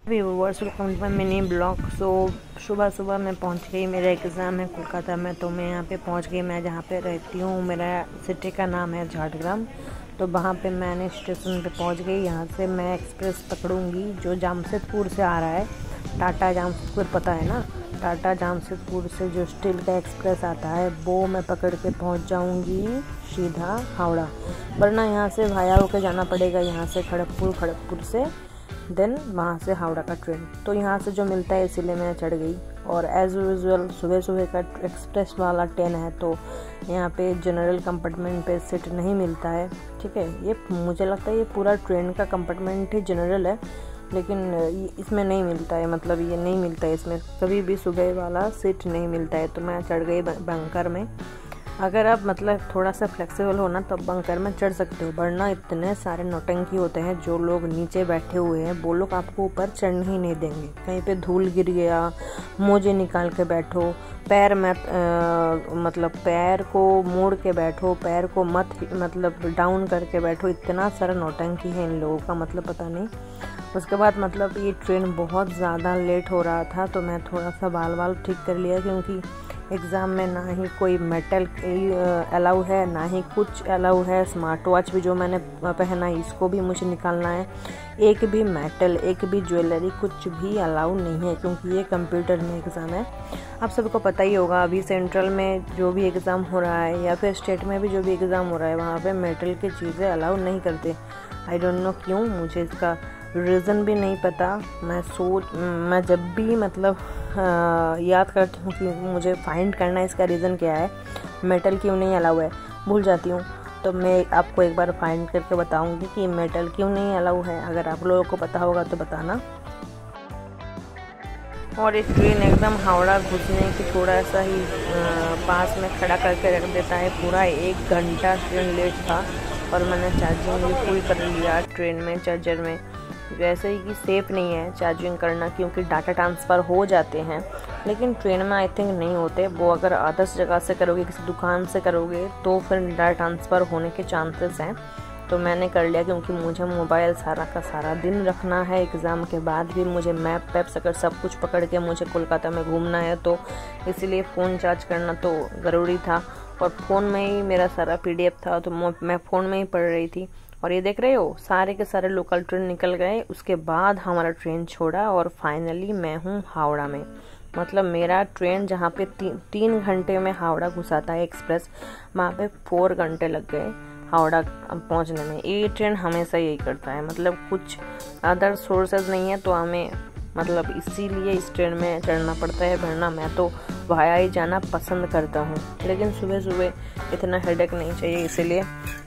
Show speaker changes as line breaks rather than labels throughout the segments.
Viewers, welcome to my mini blog. So सुबह सुबह मैं पहुंच गई, मेरा एग्ज़ाम है कोलकाता में, तो मैं यहाँ पे पहुंच गई। मैं जहाँ पे रहती हूँ, मेरा सिटी का नाम है झाड़ग्राम। तो वहाँ पे मैंने स्टेशन पे पहुंच गई। यहाँ से मैं एक्सप्रेस पकड़ूंगी जो जामशेदपुर से आ रहा है। टाटा जामशेदपुर पता है ना, टाटा जामशेदपुर से जो स्टील का एक्सप्रेस आता है वो मैं पकड़ के पहुँच जाऊँगी सीधा हावड़ा। वरना यहाँ से भाया होकर जाना पड़ेगा, यहाँ से खड़गपुर से, देन वहाँ से हावड़ा का ट्रेन। तो यहाँ से जो मिलता है इसीलिए मैं चढ़ गई। और एज़ यूजुअल सुबह सुबह का एक्सप्रेस वाला ट्रेन है, तो यहाँ पे जनरल कंपार्टमेंट पे सीट नहीं मिलता है। ठीक है, ये मुझे लगता है ये पूरा ट्रेन का कंपार्टमेंट ही जनरल है, लेकिन इसमें नहीं मिलता है, मतलब ये नहीं मिलता है, इसमें कभी भी सुबह वाला सीट नहीं मिलता है। तो मैं चढ़ गई बंकर में। अगर आप मतलब थोड़ा सा फ्लेक्सिबल हो ना तो बंकर में चढ़ सकते हो, वरना इतने सारे नौटंकी होते हैं जो लोग नीचे बैठे हुए हैं, वो लोग आपको ऊपर चढ़ने ही नहीं देंगे। कहीं पे धूल गिर गया, मोजे निकाल के बैठो, पैर मत मतलब पैर को मोड़ के बैठो, पैर को मत मतलब डाउन करके बैठो। इतना सारा नौटंकी है इन लोगों का, मतलब पता नहीं। उसके बाद मतलब ये ट्रेन बहुत ज़्यादा लेट हो रहा था, तो मैं थोड़ा सा बाल ठीक कर लिया, क्योंकि एग्ज़ाम में ना ही कोई मेटल अलाउ है, ना ही कुछ अलाउ है। स्मार्ट वॉच भी जो मैंने पहना है इसको भी मुझे निकालना है। एक भी मेटल, एक भी ज्वेलरी, कुछ भी अलाउ नहीं है, क्योंकि ये कंप्यूटर में एग्ज़ाम है। आप सबको पता ही होगा, अभी सेंट्रल में जो भी एग्ज़ाम हो रहा है या फिर स्टेट में भी जो भी एग्ज़ाम हो रहा है, वहाँ पे मेटल की चीज़ें अलाउ नहीं करते। आई डोंट नो क्यों, मुझे इसका रीज़न भी नहीं पता। मैं जब भी मतलब याद करती हूँ कि मुझे फाइंड करना है इसका रीज़न क्या है, मेटल क्यों नहीं अलाउ है, भूल जाती हूँ। तो मैं आपको एक बार फाइंड करके बताऊँगी कि मेटल क्यों नहीं अलाउ है। अगर आप लोगों को पता होगा तो बताना। और ये ट्रेन एकदम हावड़ा घुसने की थोड़ा सा ही पास में खड़ा करके रख देता है। पूरा 1 घंटा ट्रेन लेट था और मैंने चार्जिंग भी फुल कर लिया ट्रेन में, चार्जर में। वैसे ही कि सेफ़ नहीं है चार्जिंग करना, क्योंकि डाटा ट्रांसफ़र हो जाते हैं, लेकिन ट्रेन में आई थिंक नहीं होते वो। अगर अदर्स जगह से करोगे, किसी दुकान से करोगे, तो फिर डाटा ट्रांसफ़र होने के चांसेस हैं। तो मैंने कर लिया, क्योंकि मुझे मोबाइल सारा का सारा दिन रखना है। एग्ज़ाम के बाद भी मुझे मैप अगर सब कुछ पकड़ के मुझे कोलकाता में घूमना है, तो इसीलिए फ़ोन चार्ज करना तो ज़रूरी था। और फ़ोन में ही मेरा सारा PDF था, तो मैं फ़ोन में ही पढ़ रही थी। और ये देख रहे हो, सारे के सारे लोकल ट्रेन निकल गए। उसके बाद हमारा ट्रेन छोड़ा और फाइनली मैं हूँ हावड़ा में। मतलब मेरा ट्रेन जहाँ पे 3 घंटे में हावड़ा घुसाता है एक्सप्रेस, वहाँ पे 4 घंटे लग गए हावड़ा पहुँचने में। ये ट्रेन हमेशा यही करता है, मतलब कुछ अदर सोर्सेज नहीं है, तो हमें मतलब इसीलिए इस ट्रेन में चढ़ना पड़ता है। वरना मैं तो वाया ही जाना पसंद करता हूँ, लेकिन सुबह सुबह इतना हेडेक नहीं चाहिए, इसीलिए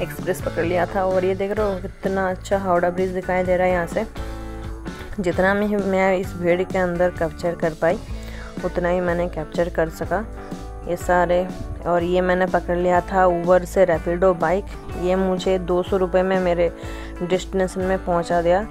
एक्सप्रेस पकड़ लिया था। और ये देख रहे हो कितना अच्छा हावड़ा ब्रिज दिखाई दे रहा है यहाँ से। जितना मैं इस भीड़ के अंदर कैप्चर कर पाई, उतना ही मैंने कैप्चर कर सका ये सारे। और ये मैंने पकड़ लिया था उबर से रैपिडो बाइक। ये मुझे 200 रुपये में मेरे डेस्टिनेशन में पहुँचा दिया।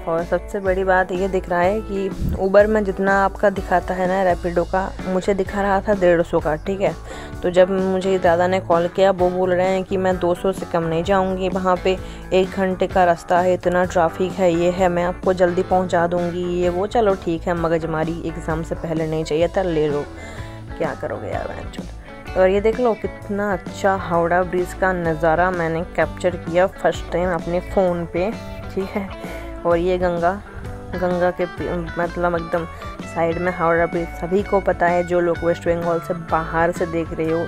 और सबसे बड़ी बात ये दिख रहा है कि उबर में जितना आपका दिखाता है ना रैपिडो का, मुझे दिखा रहा था 150 का। ठीक है, तो जब मुझे दादा ने कॉल किया, वो बोल रहे हैं कि मैं 200 से कम नहीं जाऊंगी, वहाँ पे 1 घंटे का रास्ता है, इतना ट्रैफिक है, ये है, मैं आपको जल्दी पहुँचा दूँगी, ये वो। चलो ठीक है, मगजमारी एग्ज़ाम से पहले नहीं चाहिए था, ले लो, क्या करोगे यार मैं। और ये देख लो कितना अच्छा हावड़ा ब्रिज का नज़ारा मैंने कैप्चर किया फर्स्ट टाइम अपने फ़ोन पे। ठीक है, और ये गंगा के मतलब एकदम साइड में हावड़ा ब्रिज। सभी को पता है, जो लोग वेस्ट बंगाल से बाहर से देख रहे हो,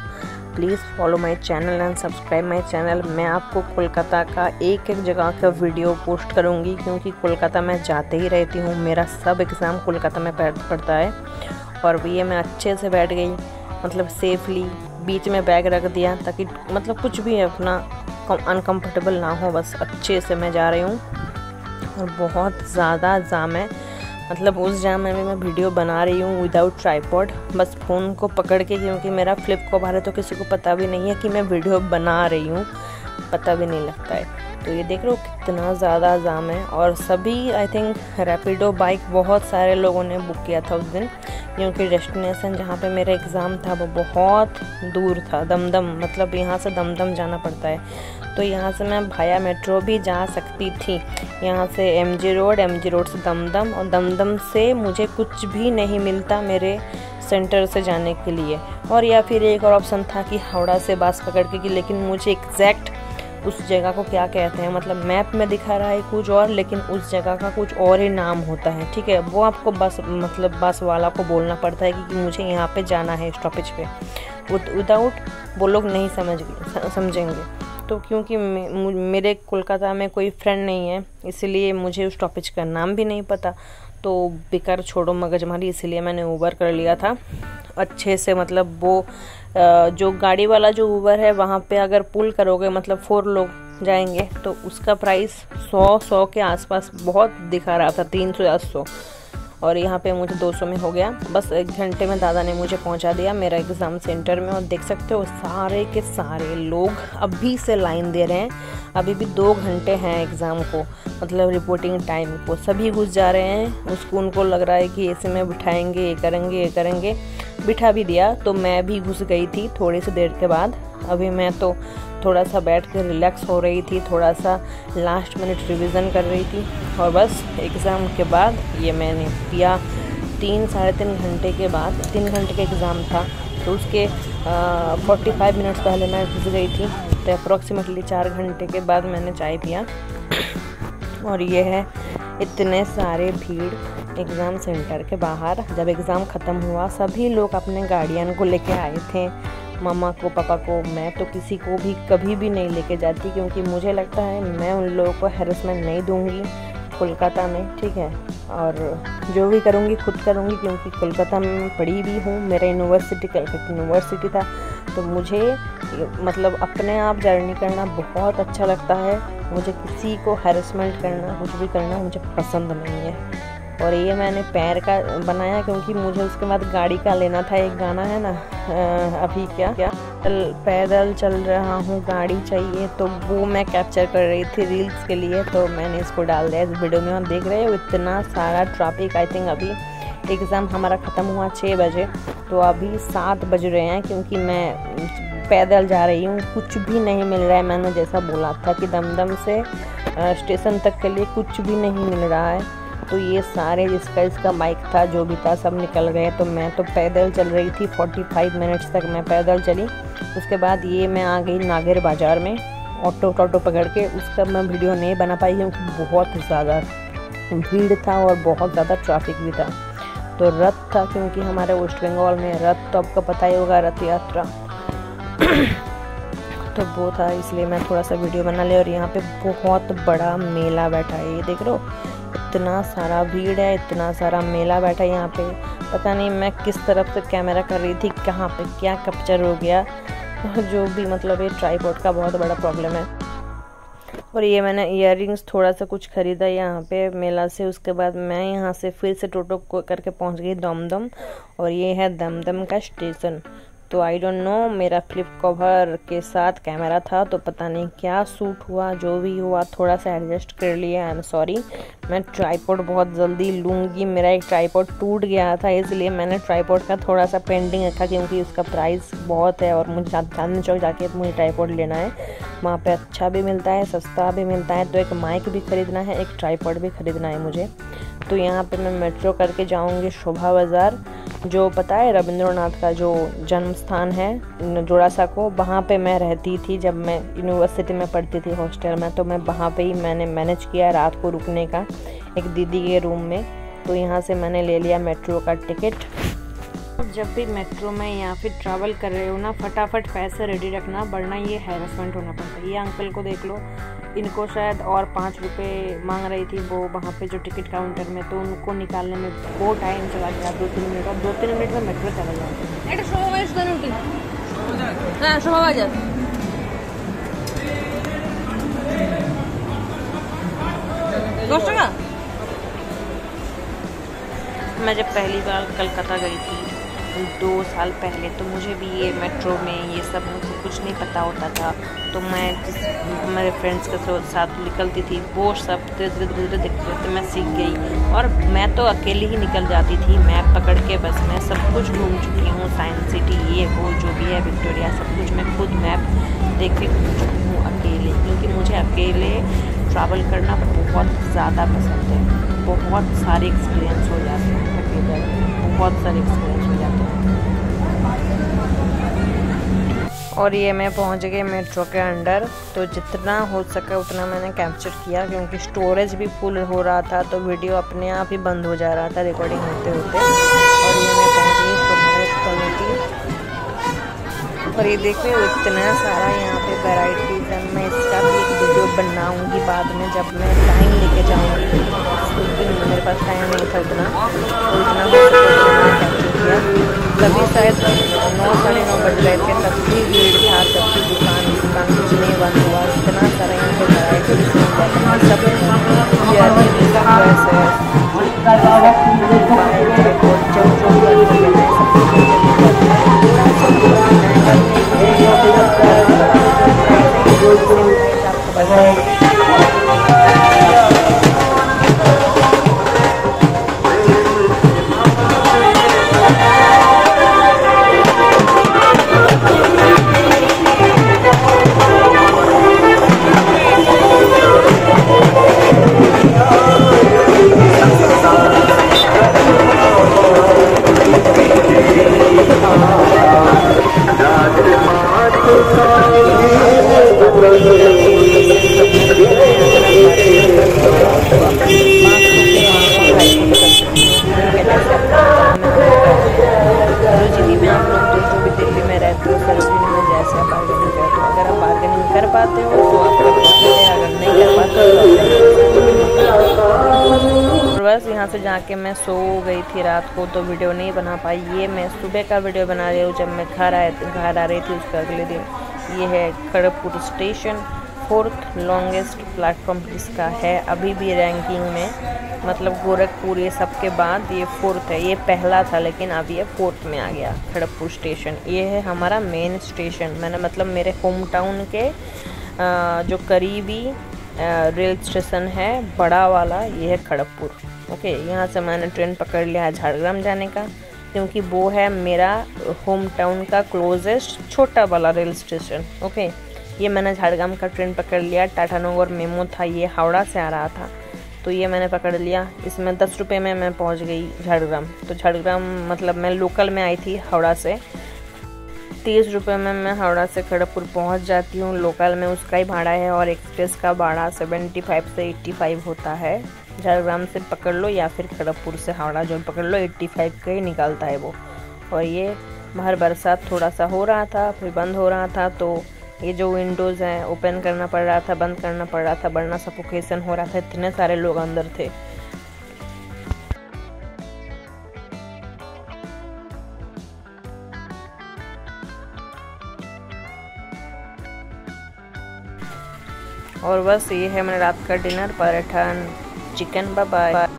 please follow my channel and subscribe my channel. मैं आपको कोलकाता का एक जगह का वीडियो पोस्ट करूँगी, क्योंकि कोलकाता में जाते ही रहती हूँ, मेरा सब एग्ज़ाम कोलकाता में पड़ता है। और ये मैं अच्छे से बैठ गई, मतलब सेफली, बीच में बैग रख दिया, ताकि मतलब कुछ भी अपना अनकम्फर्टेबल ना हो, बस अच्छे से मैं जा रही हूँ। और बहुत ज़्यादा जाम है, मतलब उस जाम में भी मैं वीडियो बना रही हूँ विदाउट ट्राइपॉड, बस फ़ोन को पकड़ के, क्योंकि मेरा फ्लिप कवर है, तो किसी को पता भी नहीं है कि मैं वीडियो बना रही हूँ, पता भी नहीं लगता है। तो ये देख रहे हो कितना ज़्यादा जाम है। और सभी आई थिंक रैपिडो बाइक बहुत सारे लोगों ने बुक किया था उस दिन, क्योंकि डेस्टिनेशन जहाँ पे मेरा एग्ज़ाम था वो बहुत दूर था, दमदम, मतलब यहाँ से दमदम जाना पड़ता है। तो यहाँ से मैं भाया मेट्रो भी जा सकती थी। यहाँ से MG रोड से दमदम, और दमदम से मुझे कुछ भी नहीं मिलता मेरे सेंटर से जाने के लिए। और या फिर एक और ऑप्शन था कि हावड़ा से बस पकड़ के, लेकिन मुझे एग्जैक्ट उस जगह को क्या कहते हैं, मतलब मैप में दिखा रहा है कुछ और, लेकिन उस जगह का कुछ और ही नाम होता है। ठीक है, वो आपको बस वाला को बोलना पड़ता है कि मुझे यहाँ पे जाना है स्टॉपेज पे। विदाउट वो लोग नहीं समझेंगे। तो क्योंकि मेरे कोलकाता में कोई फ्रेंड नहीं है, इसलिए मुझे उस स्टॉपेज का नाम भी नहीं पता। तो बेकार छोड़ो मगजमारी, इसलिए मैंने ऊबर कर लिया था अच्छे से। मतलब वो जो गाड़ी वाला जो ऊबर है, वहाँ पे अगर पुल करोगे, मतलब 4 लोग जाएंगे, तो उसका प्राइस 100 के आसपास बहुत दिखा रहा था, 300 या 100। और यहाँ पे मुझे 200 में हो गया। बस 1 घंटे में दादा ने मुझे पहुँचा दिया मेरा एग्ज़ाम सेंटर में। और देख सकते हो सारे के सारे लोग अभी से लाइन दे रहे हैं। अभी भी 2 घंटे हैं एग्ज़ाम को, मतलब रिपोर्टिंग टाइम को। सभी घुस जा रहे हैं। उनको लग रहा है कि ऐसे में बिठाएंगे, ये करेंगे। बिठा भी दिया, तो मैं भी घुस गई थी थोड़ी सी देर के बाद। अभी मैं तो थोड़ा सा बैठ कर रिलैक्स हो रही थी, थोड़ा सा लास्ट मिनट रिवीजन कर रही थी। और बस एग्ज़ाम के बाद ये मैंने पिया। 3-3.5 घंटे के बाद, 3 घंटे का एग्ज़ाम था, तो उसके 45 मिनट्स पहले मैं घुस गई थी। तो अप्रॉक्सीमेटली 4 घंटे के बाद मैंने चाय पिया। और ये है इतने सारे भीड़ एग्ज़ाम सेंटर के बाहर। जब एग्ज़ाम ख़त्म हुआ, सभी लोग अपने गार्डियन को लेके आए थे, मम्मा को, पापा को। मैं तो किसी को भी कभी भी नहीं लेके जाती, क्योंकि मुझे लगता है मैं उन लोगों को हैरेसमेंट नहीं दूंगी कोलकाता में। ठीक है, और जो भी करूँगी खुद करूँगी, क्योंकि कोलकाता में पढ़ी भी हूँ। मेरा यूनिवर्सिटी कलकत्ता यूनिवर्सिटी था, तो मुझे मतलब अपने आप जर्नी करना बहुत अच्छा लगता है। मुझे किसी को हैरेसमेंट करना, कुछ भी करना मुझे पसंद नहीं है। और ये मैंने पैर का बनाया, क्योंकि मुझे उसके बाद गाड़ी का लेना था। एक गाना है ना, अभी क्या पैदल चल रहा हूँ, गाड़ी चाहिए, तो वो मैं कैप्चर कर रही थी रील्स के लिए। तो मैंने इसको डाल दिया इस वीडियो में। और देख रहे हो इतना सारा ट्रैफिक। आई थिंक अभी एग्ज़ाम हमारा ख़त्म हुआ 6 बजे, तो अभी 7 बज रहे हैं, क्योंकि मैं पैदल जा रही हूँ। कुछ भी नहीं मिल रहा है। मैंने जैसा बोला था कि दमदम से स्टेशन तक के लिए कुछ भी नहीं मिल रहा है। तो ये सारे जिसका बाइक था, जो भी था, सब निकल गए। तो मैं तो पैदल चल रही थी, 45 मिनट्स तक मैं पैदल चली। उसके बाद ये मैं आ गई नागेर बाज़ार में ऑटो पकड़ के। उसका मैं वीडियो नहीं बना पाई, क्योंकि बहुत ज़्यादा भीड़ था और बहुत ज़्यादा ट्रैफिक भी था। तो रथ था, क्योंकि हमारे वेस्ट बंगाल में रथ तो आपको पता ही होगा, रथ यात्रा। तो वो था, इसलिए मैं थोड़ा सा वीडियो बना लिया। और यहाँ पे बहुत बड़ा मेला बैठा है, ये देख लो। इतना सारा भीड़ है, इतना सारा मेला बैठा है यहाँ पे। पता नहीं मैं किस तरफ से कैमरा कर रही थी, कहाँ पे क्या कैप्चर हो गया। जो भी, मतलब ये ट्राइपॉड का बहुत बड़ा प्रॉब्लम है। और ये मैंने इयररिंग्स थोड़ा सा कुछ ख़रीदा यहाँ पे मेला से। उसके बाद मैं यहाँ से फिर से टोटो करके पहुँच गई दमदम। और ये है दमदम का स्टेशन। तो आई डोंट नो, मेरा फ्लिप कवर के साथ कैमरा था, तो पता नहीं क्या सूट हुआ। जो भी हुआ थोड़ा सा एडजस्ट कर लिया। I am sorry. मैं ट्राइपॉड बहुत जल्दी लूँगी। मेरा एक ट्राइपॉड टूट गया था, इसलिए मैंने ट्राइपॉड का थोड़ा सा पेंडिंग रखा, क्योंकि उसका प्राइस बहुत है। और मुझे चांदनी चौक जाके मुझे ट्राइपॉड लेना है। वहाँ पे अच्छा भी मिलता है, सस्ता भी मिलता है। तो एक माइक भी ख़रीदना है, एक ट्राइपॉड भी ख़रीदना है मुझे। तो यहाँ पे मैं मेट्रो करके जाऊँगी शोभा बाज़ार, जो पता है रविंद्रनाथ का जो जन्म स्थान है जोड़ासा को, वहाँ पे मैं रहती थी जब मैं यूनिवर्सिटी में पढ़ती थी हॉस्टल में। तो मैं वहाँ पे ही मैंने मैनेज किया रात को रुकने का एक दीदी के रूम में। तो यहाँ से मैंने ले लिया मेट्रो का टिकट। जब भी मेट्रो में या फिर ट्रैवल कर रहे हो ना, फटाफट पैसे रेडी रखना, वरना ये हैरेसमेंट होना पड़ता है। ये अंकल को देख लो, इनको शायद और 5 रुपये मांग रही थी वो वहाँ पे जो टिकट काउंटर में। तो उनको निकालने में बहुत टाइम चला गया, 2-3 मिनट। और 2-3 मिनट में मेट्रो चला जाता है। शोभा बाजार मैं जब पहली बार कलकत्ता गई थी, 2 साल पहले तो मुझे भी ये मेट्रो में ये सब मुझे कुछ नहीं पता होता था। तो मैं जिस मेरे फ्रेंड्स के साथ निकलती थी वो सब धीरे धीरे देखते मैं सीख गई। और मैं तो अकेली ही निकल जाती थी मैप पकड़ के। बस मैं सब कुछ घूम चुकी हूँ, साइंस सिटी ये वो जो भी है विक्टोरिया, सब कुछ मैं खुद मैप देख के घूम चुकी हूँ अकेले। क्योंकि मुझे अकेले ट्रैवल करना बहुत ज़्यादा पसंद है। बहुत सारे एक्सपीरियंस हो जाते हैं अकेले, बहुत सारे एक्सपीरियंस हो जाते हैं। और ये मैं पहुंच गई मेट्रो के अंदर। तो जितना हो सका उतना मैंने कैप्चर किया, क्योंकि स्टोरेज भी फुल हो रहा था तो वीडियो अपने आप ही बंद हो जा रहा था रिकॉर्डिंग होते होते। और ये मैं पहुंच गई स्टोरेज क्वालिटी। और ये देखिए इतना सारा यहाँ पे वैराइटीज़ है। मैं इसका भी एक वीडियो बनाऊंगी बाद में, जब मैं टाइम लेके जाऊंगी। उस दिन मेरे पास टाइम नहीं था उतना, तो इतना हो सके मैंने कैप्चर किया। तभी शायद 9 साढ़े 9 बज रहे थे, तब भी भीड़ था, तब भी दुकान कुछ नहीं बंद हुआ। इतना सारा यहाँ पे वैराइटीज सब कर पाते हो तो आपका प्रॉफिट है, अगर नहीं कर पाते तो बस यहाँ से जाके मैं सो गई थी रात को, तो वीडियो नहीं बना पाई। ये मैं सुबह का वीडियो बना रही हूँ जब मैं घर आ रही थी उसका अगले दिन। ये है Kharagpur station, 4th longest platform जिसका है अभी भी रैंकिंग में। मतलब गोरखपुर ये सब के बाद ये 4th है। ये पहला था लेकिन अब ये 4th में आ गया खड़गपुर स्टेशन। ये है हमारा मेन स्टेशन, मैंने मतलब मेरे होम टाउन के जो करीबी रेल स्टेशन है बड़ा वाला, ये है खड़गपुर। ओके, यहाँ से मैंने ट्रेन पकड़ लिया है झाड़ग्राम जाने का, क्योंकि वो है मेरा होम टाउन का क्लोजेस्ट छोटा वाला रेल स्टेशन। ओके, ये मैंने झाड़ग्राम का ट्रेन पकड़ लिया। टाटानगर मेमो था, ये हावड़ा से आ रहा था, तो ये मैंने पकड़ लिया। इसमें 10 रुपये में मैं पहुंच गई झाड़ग्राम। तो झाड़ग्राम मतलब मैं लोकल में आई थी हावड़ा से। 30 रुपये में मैं हावड़ा से खड़गपुर पहुंच जाती हूँ। लोकल में उसका ही भाड़ा है और एक्सप्रेस का भाड़ा 75 से 85 होता है। झाड़ग्राम से पकड़ लो या फिर खड़गपुर से हावड़ा जो पकड़ लो 85 का ही निकलता है वो। और ये बाहर बरसात थोड़ा सा हो रहा था, फिर बंद हो रहा था, तो ये जो विंडोज़ हैं ओपन करना पड़ रहा था, बंद करना पड़ रहा था, वरना सफोकेशन हो रहा था, इतने सारे लोग अंदर थे। और बस ये है मेरा रात का dinner, paratha chicken. Bye bye.